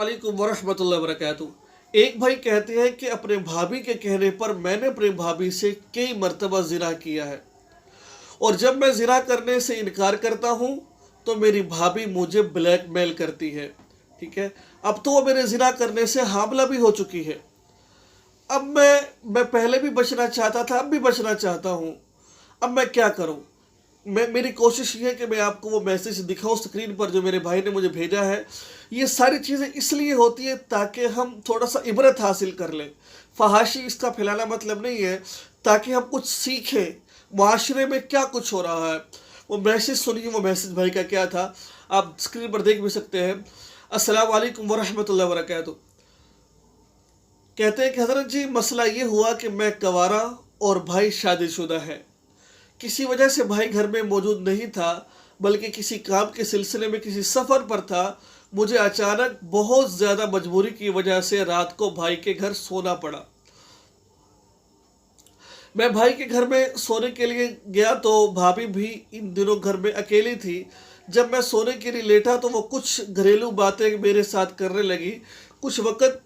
वालेकुम वरहमतुल्लाहि वबरकातुहू। एक भाई कहते हैं कि अपने भाभी के कहने पर मैंने अपनी भाभी से कई मर्तबा ज़िना किया है और जब मैं ज़िना करने से इनकार करता हूँ तो मेरी भाभी मुझे ब्लैकमेल करती है। ठीक है, अब तो वो मेरे ज़िना करने से हामला भी हो चुकी है। अब मैं पहले भी बचना चाहता था, अब भी बचना चाहता हूँ। अब मैं क्या करूँ? मेरी कोशिश ये है कि मैं आपको वो मैसेज दिखाऊं स्क्रीन पर जो मेरे भाई ने मुझे भेजा है। ये सारी चीज़ें इसलिए होती है ताकि हम थोड़ा सा इबरत हासिल कर लें। फहाशी इसका फैलाना मतलब नहीं है, ताकि हम कुछ सीखें माशरे में क्या कुछ हो रहा है। वो मैसेज सुनिए, वो मैसेज भाई का क्या था, आप स्क्रीन पर देख भी सकते हैं। अस्सलाम वालेकुम वरहमतुल्लाहि वबरकातुहू। कहते हैं कि हज़रत जी, मसला ये हुआ कि मैं कंवारा और भाई शादीशुदा है। किसी वजह से भाई घर में मौजूद नहीं था, बल्कि किसी काम के सिलसिले में किसी सफ़र पर था। मुझे अचानक बहुत ज़्यादा मजबूरी की वजह से रात को भाई के घर सोना पड़ा। मैं भाई के घर में सोने के लिए गया तो भाभी भी इन दिनों घर में अकेली थी। जब मैं सोने के लिए लेटा तो वो कुछ घरेलू बातें मेरे साथ करने लगी। कुछ वक़्त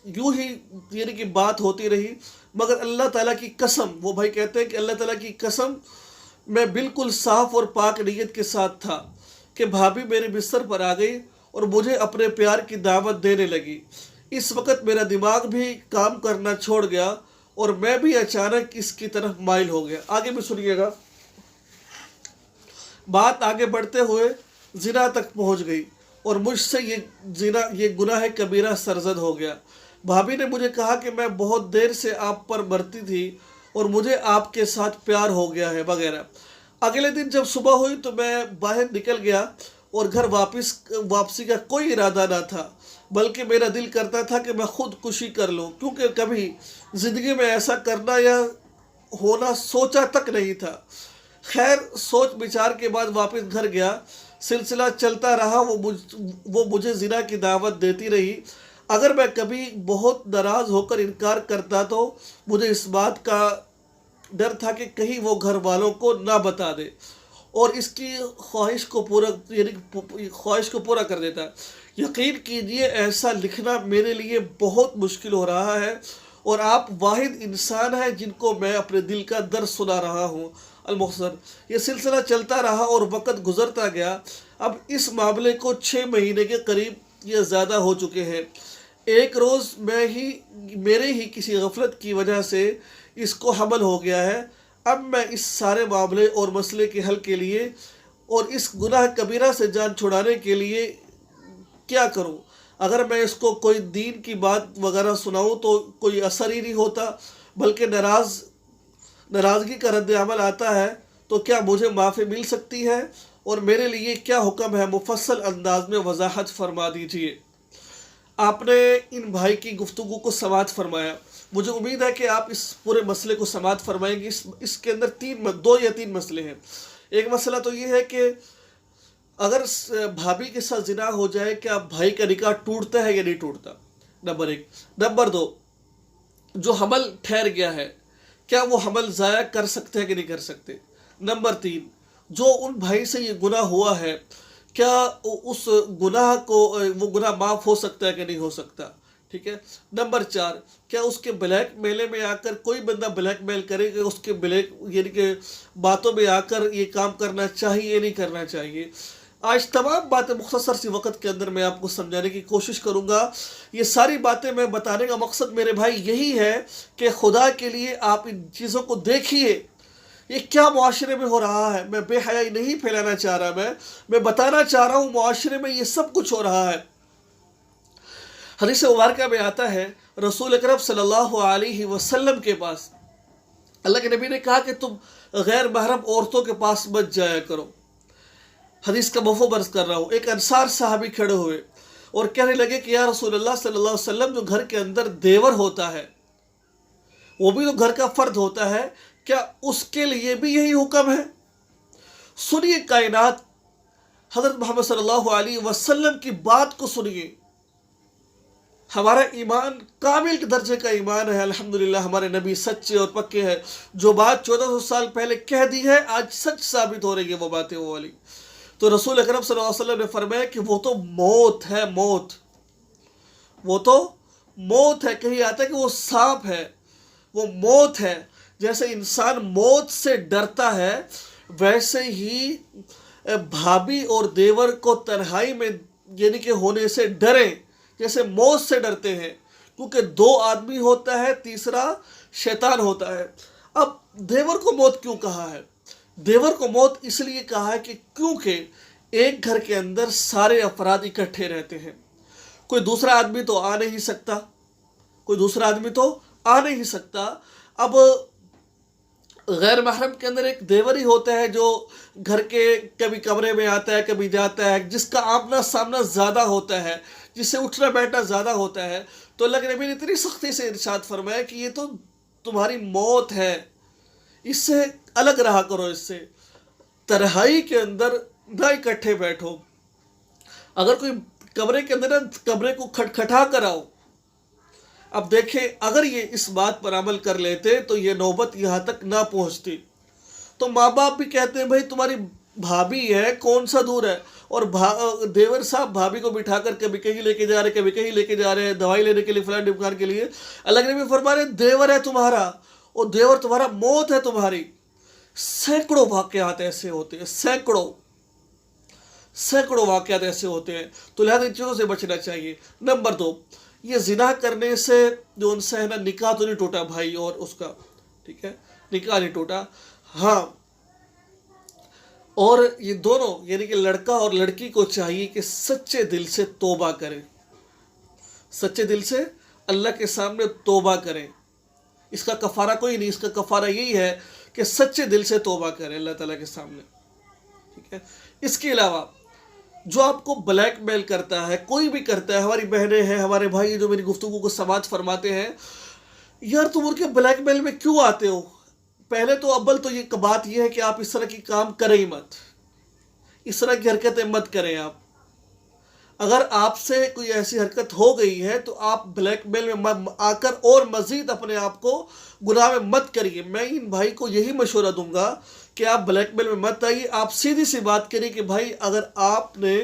यूं ही यानी कि बात होती रही, मगर अल्लाह ताला की कसम, वो भाई कहते हैं कि अल्लाह ताला की कसम, मैं बिल्कुल साफ़ और पाक नीयत के साथ था कि भाभी मेरे बिस्तर पर आ गई और मुझे अपने प्यार की दावत देने लगी। इस वक्त मेरा दिमाग भी काम करना छोड़ गया और मैं भी अचानक इसकी तरफ माइल हो गया। आगे भी सुनिएगा। बात आगे बढ़ते हुए जिना तक पहुंच गई और मुझसे ये गुनाह कबीरा सरजद हो गया। भाभी ने मुझे कहा कि मैं बहुत देर से आप पर मरती थी और मुझे आपके साथ प्यार हो गया है वगैरह। अगले दिन जब सुबह हुई तो मैं बाहर निकल गया और घर वापसी का कोई इरादा ना था, बल्कि मेरा दिल करता था कि मैं खुदकुशी कर लूं, क्योंकि कभी ज़िंदगी में ऐसा करना या होना सोचा तक नहीं था। खैर, सोच विचार के बाद वापस घर गया। सिलसिला चलता रहा। वो मुझे ज़िना की दावत देती रही। अगर मैं कभी बहुत नाराज़ होकर इनकार करता तो मुझे इस बात का डर था कि कहीं वो घर वालों को ना बता दे और इसकी ख्वाहिश को पूरा कर देता। यकीन कीजिए, ऐसा लिखना मेरे लिए बहुत मुश्किल हो रहा है और आप वाहिद इंसान हैं जिनको मैं अपने दिल का दर्द सुना रहा हूँ। अलमुख्तसर, ये सिलसिला चलता रहा और वक़्त गुज़रता गया। अब इस मामले को 6 महीने के करीब ये ज़्यादा हो चुके हैं। एक रोज़ मेरे ही किसी गफलत की वजह से इसको हमल हो गया है। अब मैं इस सारे मामले और मसले के हल के लिए और इस गुनाह कबीरा से जान छुड़ाने के लिए क्या करूं? अगर मैं इसको कोई दीन की बात वगैरह सुनाऊं तो कोई असर ही नहीं होता, बल्कि नाराज़गी का रद्द अमल आता है। तो क्या मुझे माफ़ी मिल सकती है और मेरे लिए क्या हुक्म है? मुफस्सल अंदाज में वजाहत फरमा दीजिए। आपने इन भाई की गुफ्तगू को समाअत फरमाया। मुझे उम्मीद है कि आप इस पूरे मसले को समाअत फरमाएंगे। इसके अंदर 2 या 3 मसले हैं। एक मसला तो ये है कि अगर भाभी के साथ जिना हो जाए, क्या भाई का निकाह टूटता है या नहीं टूटता? नंबर 1। नंबर 2, जो हमल ठहर गया है, क्या वो हमल ज़ाया कर सकते हैं कि नहीं कर सकते? नंबर 3, जो उन भाई से ये गुनाह हुआ है, क्या उस गुनाह को वो गुनाह माफ़ हो सकता है कि नहीं हो सकता? ठीक है। नंबर 4, क्या उसके ब्लैक मेले में आकर कोई बंदा ब्लैकमेल करेगा, उसके ब्लैक यानी कि बातों में आकर ये काम करना चाहिए नहीं करना चाहिए? आज तमाम बातें मुख्तसर सी वक़्त के अंदर मैं आपको समझाने की कोशिश करूँगा। ये सारी बातें मैं बताने का मकसद मेरे भाई यही है कि खुदा के लिए आप इन चीज़ों को देखिए, ये क्या मुआशरे में हो रहा है। मैं बेहयाई नहीं फैलाना चाह रहा, मैं बताना चाह रहा हूँ मुआशरे में ये सब कुछ हो रहा है। हदीस मुबारका में आता है, रसूल अकरम सल्लल्लाहु अलैहि वसल्लम के पास अल्लाह के नबी ने कहा कि तुम गैर महरम औरतों के पास मत जाया करो। हदीस का मफ़हूम अर्ज़ कर रहा हूँ। एक अंसार साहबी खड़े हुए और कहने लगे कि या रसूलल्लाह सल्लल्लाहु अलैहि वसल्लम, जो घर के अंदर देवर होता है वो भी तो घर का फ़र्द होता है, क्या उसके लिए भी यही हुक्म है? सुनिए कायनात, हज़रत मोहम्मद सल्लल्लाहु अलैहि वसल्लम की बात को सुनिए। हमारा ईमान कामिल दर्जे का ईमान है। अल्हम्दुलिल्लाह, हमारे नबी सच्चे और पक्के हैं। जो बात 1400 साल पहले कह दी है, आज सच साबित हो रही है वो बातें, वो वाली। तो रसूल अकरम सल्लल्लाहु अलैहि वसल्लम ने फरमाया कि वो तो मौत है, मौत। वो तो मौत है। कहीं आता है कि वो सांप है, वो मौत है। जैसे इंसान मौत से डरता है, वैसे ही भाभी और देवर को तन्हाई में यानी कि होने से डरे, जैसे मौत से डरते हैं, क्योंकि दो आदमी होता है, तीसरा शैतान होता है। अब देवर को मौत क्यों कहा है? देवर को मौत इसलिए कहा है कि क्योंकि एक घर के अंदर सारे अफराद इकट्ठे रहते हैं, कोई दूसरा आदमी तो आ नहीं सकता, कोई दूसरा आदमी तो आ नहीं सकता। अब गैर महरम के अंदर एक देवर ही होता है जो घर के कभी कमरे में आता है, कभी जाता है, जिसका आमना सामना ज़्यादा होता है, जिससे उठना बैठना ज़्यादा होता है। तो अल्लाह के नबी ने इतनी सख्ती से इरशाद फरमाया कि ये तो तुम्हारी मौत है, इससे अलग रहा करो, इससे तन्हाई के अंदर ना इकट्ठे बैठो। अगर कोई कमरे के अंदर ना कमरे को खटखटा कर आओ। अब देखें, अगर ये इस बात पर अमल कर लेते तो ये नौबत यहाँ तक ना पहुँचती। तो माँ बाप भी कहते हैं भाई तुम्हारी भाभी है, कौन सा दूर है। और देवर साहब भाभी को बिठाकर कभी कहीं लेके जा रहे, कभी कहीं लेके जा रहे हैं दवाई लेने के लिए, फलां ढिमकान के लिए। अल्लाह के नबी फरमा रहे देवर है तुम्हारा, और देवर तुम्हारा मौत है तुम्हारी। सैकड़ों वाक़यात ऐसे होते हैं, सैकड़ों वाक़यात ऐसे होते हैं। तो लिहाजा इन चीज़ों से बचना चाहिए। नंबर 2, ये जिना करने से जो उनसे है ना, निकाह तो नहीं टूटा भाई और उसका, ठीक है, निकाह नहीं टूटा। हाँ, और ये दोनों यानी कि लड़का और लड़की को चाहिए कि सच्चे दिल से तौबा करें, सच्चे दिल से अल्लाह के सामने तौबा करें। इसका कफ़ारा कोई नहीं, इसका कफ़ारा यही है कि सच्चे दिल से तौबा करें अल्लाह ताला के सामने, ठीक है। इसके अलावा जो आपको ब्लैकमेल करता है, कोई भी करता है, हमारी बहनें हैं, हमारे भाई जो मेरी गुफ्तगू को समाज फरमाते हैं, यार तुम उनके ब्लैकमेल में क्यों आते हो? पहले तो अव्वल तो ये बात यह है कि आप इस तरह की काम करें ही मत, इस तरह की हरकतें मत करें आप। अगर आपसे कोई ऐसी हरकत हो गई है तो आप ब्लैकमेल में आकर और मज़ीद अपने आप को गुनाह में मत करिए। मैं इन भाई को यही मशवरा दूंगा कि आप ब्लैकमेल में मत आइए। आप सीधी सी बात करिए कि भाई अगर आपने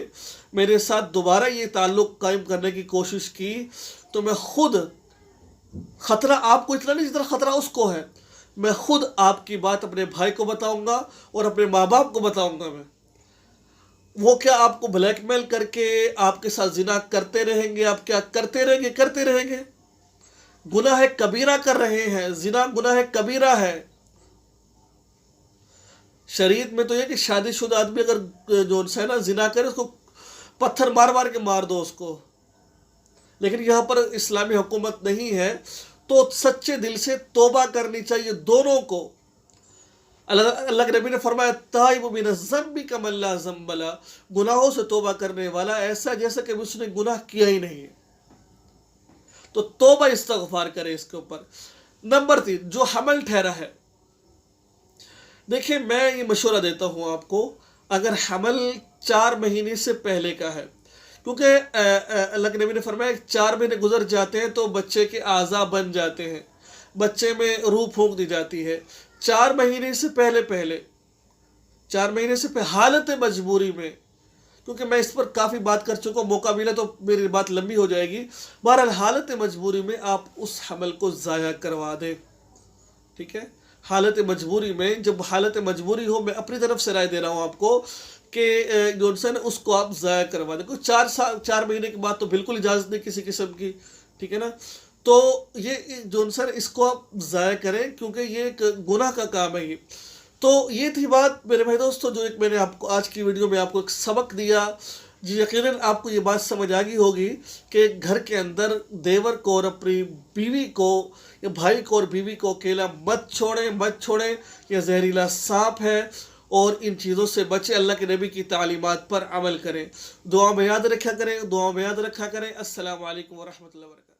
मेरे साथ दोबारा ये ताल्लुक़ कायम करने की कोशिश की तो मैं खुद, ख़तरा आपको इतना नहीं जितना ख़तरा उसको है, मैं खुद आपकी बात अपने भाई को बताऊंगा और अपने माँ बाप को बताऊंगा। मैं वो क्या आपको ब्लैकमेल करके आपके साथ जिना करते रहेंगे, आप क्या करते रहेंगे। गुनाह है कबीरा कर रहे हैं, जिना गुनाह है कबीरा है। शरीयत में तो ये कि शादीशुदा आदमी अगर जो है ना जिना करे, उसको पत्थर मार मार के मार दो उसको, लेकिन यहाँ पर इस्लामी हुकूमत नहीं है। तो सच्चे दिल से तौबा करनी चाहिए दोनों को। अल्लाह के नबी ने फरमाया ताइबु मिन ज़म्बि कमन ला ज़म्ब ला, गुनाहों से तौबा करने वाला ऐसा जैसा कि उसने गुनाह किया ही नहीं है। तो तौबा इस्तग़फ़ार करे इसके ऊपर। नंबर 3, जो हमल ठहरा है, देखिए मैं ये मशवरा देता हूँ आपको, अगर हमल 4 महीने से पहले का है, क्योंकि अल्लाह के नबी ने फरमाया 4 महीने गुजर जाते हैं तो बच्चे के आज़ा बन जाते हैं, बच्चे में रूह फूंक दी जाती है। 4 महीने से पहले 4 महीने से हालत मजबूरी में, क्योंकि मैं इस पर काफ़ी बात कर चुका हूँ, मौका मिला तो मेरी बात लंबी हो जाएगी। बहरहाल हालत मजबूरी में आप उस हमल को ज़ाया करवा दें, ठीक है। हालत मजबूरी में, जब हालत मजबूरी हो, मैं अपनी तरफ से राय दे रहा हूँ आपको कि जो है ना उसको आप ज़ाया करवा दें। कुछ 4 महीने के बाद तो बिल्कुल इजाज़त नहीं किसी किस्म की, ठीक है ना। तो ये जो सर इसको आप ज़ाया करें, क्योंकि ये एक गुनाह का काम है ये। तो ये थी बात मेरे भाई दोस्तों, जो एक मैंने आपको आज की वीडियो में आपको एक सबक दिया। जी यकीनन आपको ये बात समझ आ गई होगी कि घर के अंदर देवर को और अपनी बीवी को या भाई को और बीवी को अकेला मत छोड़ें। यह जहरीला सांप है और इन चीज़ों से बचे। अल्लाह के नबी की तालीमात पर अमल करें। दुआ में याद रखा करें। अस्सलामु अलैकुम व रहमतुल्लाहि व बरकातहू।